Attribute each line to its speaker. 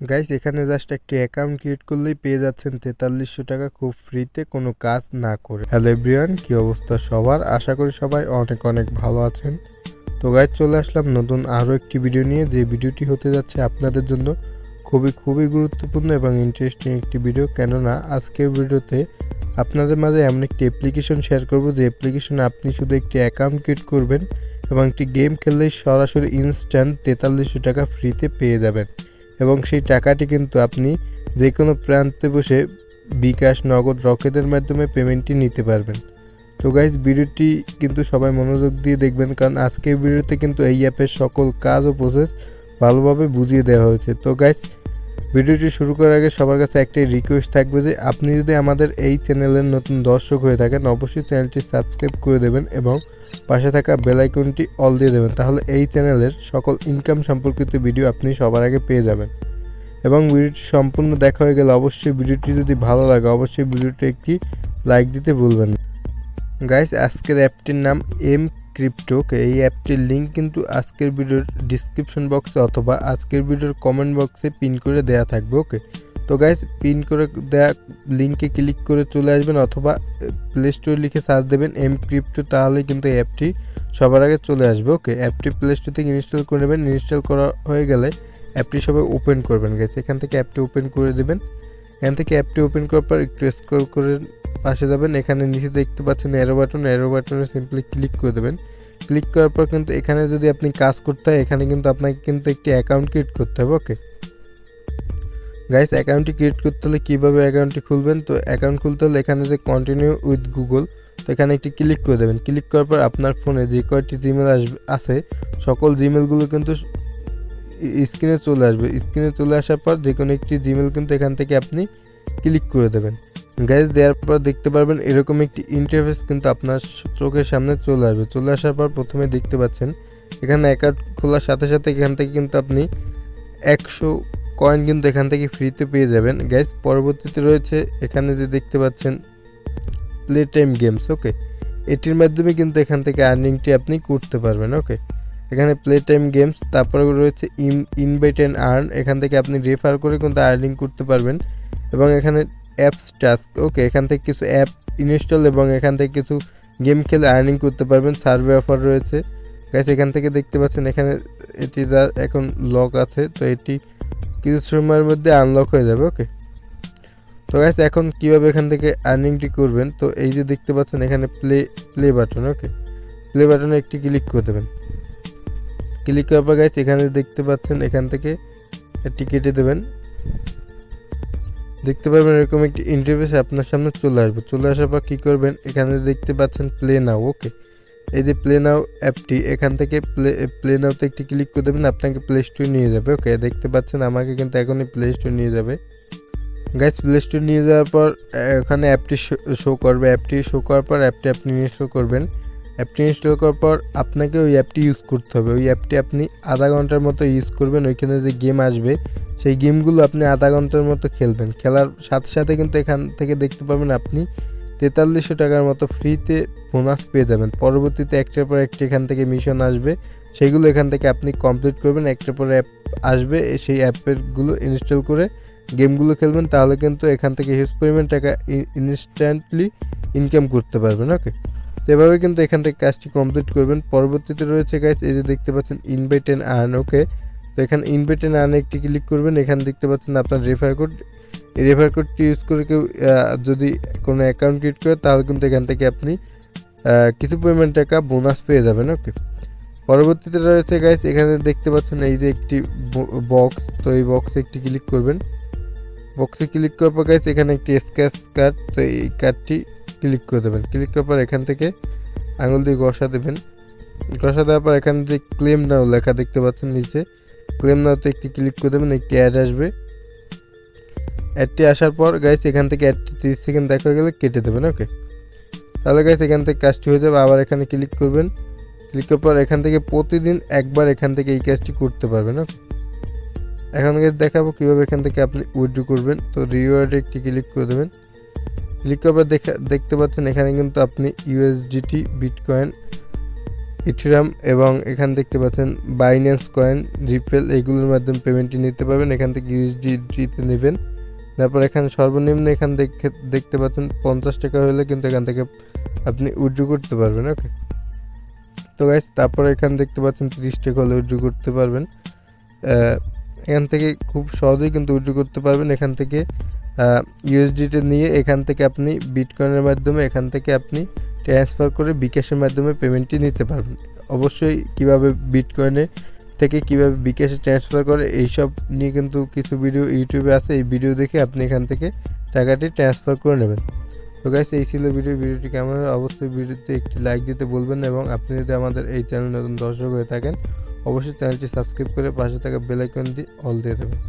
Speaker 1: Guys এখানে just একটি account create করলেই পেয়ে যাচ্ছেন 4300 টাকা খুব ফ্রিতে কোনো কাজ না করে। হ্যালো এভরিওয়ান, কি অবস্থা সবার? আশা করি সবাই অনেক অনেক ভালো আছেন। তো গাইস চলে আসলাম নতুন আরও একটি ভিডিও নিয়ে, যে ভিডিওটি হতে যাচ্ছে আপনাদের জন্য খুবই গুরুত্বপূর্ণ এবং ইন্টারেস্টিং একটি ভিডিও। কেননা আজকের ভিডিওতে আপনাদের মাঝে এমন একটি অ্যাপ্লিকেশন শেয়ার করব, যে অ্যাপ্লিকেশনে আপনি শুধু একটি অ্যাকাউন্ট ক্রিয়েট করবেন এবং একটি গেম খেললেই সরাসরি ইনস্ট্যান্ট 4300 টাকা ফ্রিতে পেয়ে যাবেন এবং সেই টাকাটি কিন্তু আপনি যে কোনো প্রান্তে বসে বিকাশ, নগদ, রকেটের মাধ্যমে পেমেন্টটি নিতে পারবেন। তো গাইজ ভিডিওটি কিন্তু সবাই মনোযোগ দিয়ে দেখবেন, কারণ আজকের ভিডিওতে কিন্তু এই অ্যাপের সকল কাজ ও প্রসেস ভালোভাবে বুঝিয়ে দেওয়া হয়েছে। তো গাইজ ভিডিওটি শুরু করার আগে সবার কাছে একটাই রিকোয়েস্ট থাকবে, যে আপনি যদি আমাদের এই চ্যানেলের নতুন দর্শক হয়ে থাকেন অবশ্যই চ্যানেলটি সাবস্ক্রাইব করে দেবেন এবং পাশে থাকা বেল আইকনটি অল দিয়ে দেবেন। তাহলে এই চ্যানেলের সকল ইনকাম সম্পর্কিত ভিডিও আপনি সবার আগে পেয়ে যাবেন। এবং ভিডিওটি সম্পূর্ণ দেখা হয়ে গেলে অবশ্যই ভিডিওটি যদি ভালো লাগে অবশ্যই ভিডিওটি একটি লাইক দিতে ভুলবেন না। গাইস আজকের অ্যাপটির নাম এম ক্রিপ্টো। এই অ্যাপটির লিঙ্ক কিন্তু আজকের ভিডিওর ডিসক্রিপশন বক্সে অথবা আজকের ভিডিওর কমেন্ট বক্সে পিন করে দেওয়া থাকবে। ওকে, তো গাইস পিন করে দেওয়া লিঙ্কে ক্লিক করে চলে আসবেন অথবা প্লে স্টোরে লিখে সার্চ দেবেন এম ক্রিপ্টো, তাহলে কিন্তু এই অ্যাপটি সবার আগে চলে আসবে। ওকে, অ্যাপটি প্লে স্টোর থেকে ইনস্টল করে নেবেন। ইনস্টল করা হয়ে গেলে অ্যাপটি সবাই ওপেন করবেন। গাইস এখান থেকে অ্যাপটি ওপেন করে দেবেন। এখান থেকে অ্যাপটি ওপেন করার পর একটু স্ক্রল করে পাশে যাবেন, এখানে নিচে দেখতে পাচ্ছেন অ্যারো বাটনে সিম্পলি ক্লিক করে দেবেন। ক্লিক করার পর কিন্তু এখানে যদি আপনি কাজ করতে হয় এখানে কিন্তু আপনাকে কিন্তু একটি অ্যাকাউন্ট ক্রিয়েট করতে হবে। ওকে গাইস, অ্যাকাউন্টটি ক্রিয়েট করতে হলে কীভাবে অ্যাকাউন্টটি খুলবেন? তো অ্যাকাউন্ট খুলতে হলে এখানে যে কন্টিনিউ উইথ গুগল, তো এখানে একটি ক্লিক করে দেবেন। ক্লিক করার পর আপনার ফোনে যে কয়টি জিমেল আছে সকল জিমেলগুলো কিন্তু স্ক্রিনে চলে আসবে। স্ক্রিনে চলে আসার পর যে কোনো একটি জিমেল কিন্তু এখান থেকে আপনি ক্লিক করে দেবেন। গাইজ দেওয়ার পর দেখতে পারবেন এরকম একটি ইন্টারফেস কিন্তু আপনার চোখের সামনে চলে আসবে। চলে আসার পর প্রথমে দেখতে পাচ্ছেন এখানে অ্যাকাউন্ট খোলার সাথে সাথে এখান থেকে কিন্তু আপনি 100 কয়েন কিন্তু এখান থেকে ফ্রিতে পেয়ে যাবেন। গাইজ পরবর্তীতে রয়েছে এখানে যে দেখতে পাচ্ছেন প্লে টাইম গেমস। ওকে, এটির মাধ্যমে কিন্তু এখান থেকে আর্নিংটি আপনি করতে পারবেন। ওকে, এখানে প্লে টাইম গেমস, তারপরে রয়েছে ইনভাইট অ্যান্ড আর্ন, এখান থেকে আপনি রেফার করে কিন্তু আর্নিং করতে পারবেন। এবং এখানে অ্যাপস টাস্ক। ওকে, এখান থেকে কিছু অ্যাপ ইনস্টল এবং এখান থেকে কিছু গেম খেলে আর্নিং করতে পারবেন। সার্ভে অফার রয়েছে। গাইস এখান থেকে দেখতে পাচ্ছেন এখানে এটি যা এখন লক আছে, তো এটি কিছু সময়ের মধ্যে আনলক হয়ে যাবে। ওকে, তো গাইস এখন কীভাবে এখান থেকে আর্নিংটি করবেন? তো এই যে দেখতে পাচ্ছেন এখানে প্লে বাটন। ওকে, প্লে বাটনে একটি ক্লিক করে দেবেন। ক্লিক করার পর গাইস এখানে দেখতে পাচ্ছেন এখান থেকে এটি কেটে দেবেন। দেখতে পারবেন এরকম একটি ইন্টারফেস আপনার সামনে চলে আসবে। চলে আসার পর কী করবেন? এখানে দেখতে পাচ্ছেন প্লে নাও। ওকে, এই যে প্লে নাও অ্যাপটি, এখান থেকে প্লে নাওতে একটি ক্লিক করে দেবেন, আপনাকে প্লে স্টোরে নিয়ে যাবে। ওকে, দেখতে পাচ্ছেন আমাকে কিন্তু এখনই প্লে স্টোরে নিয়ে যাবে। গাইস প্লে স্টোরে নিয়ে যাওয়ার পর এখানে অ্যাপটি শো করবে। অ্যাপটি শো করার পর অ্যাপটি আপনি ইনস্টল করবেন। অ্যাপটি ইনস্টল করার পর আপনাকে ওই অ্যাপটি ইউজ করতে হবে। ওই অ্যাপটি আপনি আধা ঘন্টার মতো ইউজ করবেন। ওইখানে যে গেম আসবে সেই গেমগুলো আপনি আধা ঘন্টার মতো খেলবেন। খেলার সাথে সাথে কিন্তু এখান থেকে দেখতে পাবেন আপনি 4300 টাকার মতো ফ্রিতে বোনাস পেয়ে যাবেন। পরবর্তীতে একটার পর একটি এখান থেকে মিশন আসবে, সেইগুলো এখান থেকে আপনি কমপ্লিট করবেন। একটার পর অ্যাপ আসবে, সেই অ্যাপেরগুলো ইনস্টল করে গেমগুলো খেলবেন, তাহলে কিন্তু এখান থেকে হিউজ পরিমাণ টাকা ইনস্ট্যান্টলি ইনকাম করতে পারবেন। ওকে, তো এভাবে কিন্তু এখান থেকে কাজটি কমপ্লিট করবেন। পরবর্তীতে রয়েছে গাইস এই যে দেখতে পাচ্ছেন ইনভাইট অ্যান্ড আর্ন। ওকে, তো এখানে ইনভাইট অ্যান্ড আর্নে একটি ক্লিক করবেন। এখানে দেখতে পাচ্ছেন আপনার রেফার কোড, এই রেফার কোডটি ইউজ করে কেউ যদি কোনো অ্যাকাউন্ট ক্রিয়েট করে তাহলে কিন্তু এখান থেকে আপনি কিছু পরিমাণ টাকা বোনাস পেয়ে যাবেন। ওকে, পরবর্তীতে রয়েছে গাইস এখানে দেখতে পাচ্ছেন এই যে একটি বক্স, তো এই বক্সে একটি ক্লিক করবেন। বক্সে ক্লিক করার পর গাইস এখানে একটি স্ক্র্যাচ কার্ড, তো এই কার্ডটি ক্লিক করে দেবেন। ক্লিক করার পর এখান থেকে আঙুল দিয়ে ঘষা দেবেন। ঘষা দেওয়ার পর এখানে যে ক্লেম নাও লেখা দেখতে পাচ্ছেন নিচে, ক্লেম নাওতে একটি ক্লিক করে দেবেন। একটি অ্যাড আসবে। অ্যাডটি আসার পর গাইস এখান থেকে অ্যাডটি 30 সেকেন্ড দেখা হয়ে গেলে কেটে দেবেন। ওকে, তাহলে গাইস এখান থেকে কাজটি হয়ে যাবে। আবার এখানে ক্লিক করবেন। ক্লিক করার পর এখান থেকে প্রতিদিন একবার এখান থেকে এই কাজটি করতে পারবেন। ওকে, এখন গাইস দেখাবো কীভাবে এখান থেকে আপনি উইথড্র করবেন। তো রিওয়ার্ডে একটি ক্লিক করে দেবেন। ক্লিক করার পর দেখতে পাচ্ছেন এখানে কিন্তু আপনি ইউএসডিটি, বিটকয়েন ইথেরিয়াম এবং এখান দেখতে পাচ্ছেন বাইন্যান্স কয়েন, রিপেল, এগুলোর মাধ্যমে পেমেন্টটি নিতে পারবেন। এখান থেকে ইউএসডিতে নেবেন। তারপর এখানে সর্বনিম্ন এখান দেখতে পাচ্ছেন 50 টাকা হলে কিন্তু এখান থেকে আপনি উইথড্র করতে পারবেন। ওকে, তো গাইস তারপর এখান দেখতে পাচ্ছেন 30 টাকা হলে উইথড্র করতে পারবেন। এখান থেকে খুব সহজেই কিন্তু উইথড্র করতে পারবেন। এখান থেকে ইউএসডিতে নিয়ে এখান থেকে আপনি বিটকয়েনের মাধ্যমে এখান থেকে আপনি ট্রান্সফার করে বিকাশের মাধ্যমে পেমেন্টটি নিতে পারবেন। অবশ্যই কিভাবে বিটকয়েনে থেকে কিভাবে বিকাশে ট্রান্সফার করে এইসব নিয়ে কিন্তু কিছু ভিডিও ইউটিউবে আছে, এই ভিডিও দেখে আপনি এখান থেকে টাকাটি ট্রান্সফার করে নেবেন। তো গাইস এই ছিল ভিডিওটি কেমন হয় অবশ্যই ভিডিওতে একটি লাইক দিতে বলবেন না, এবং আপনি যদি আমাদের এই চ্যানেল নতুন দর্শক হয়ে থাকেন অবশ্যই চ্যানেলটি সাবস্ক্রাইব করে পাশে থাকা বেল আইকন দিয়ে অল দিয়ে দেবেন।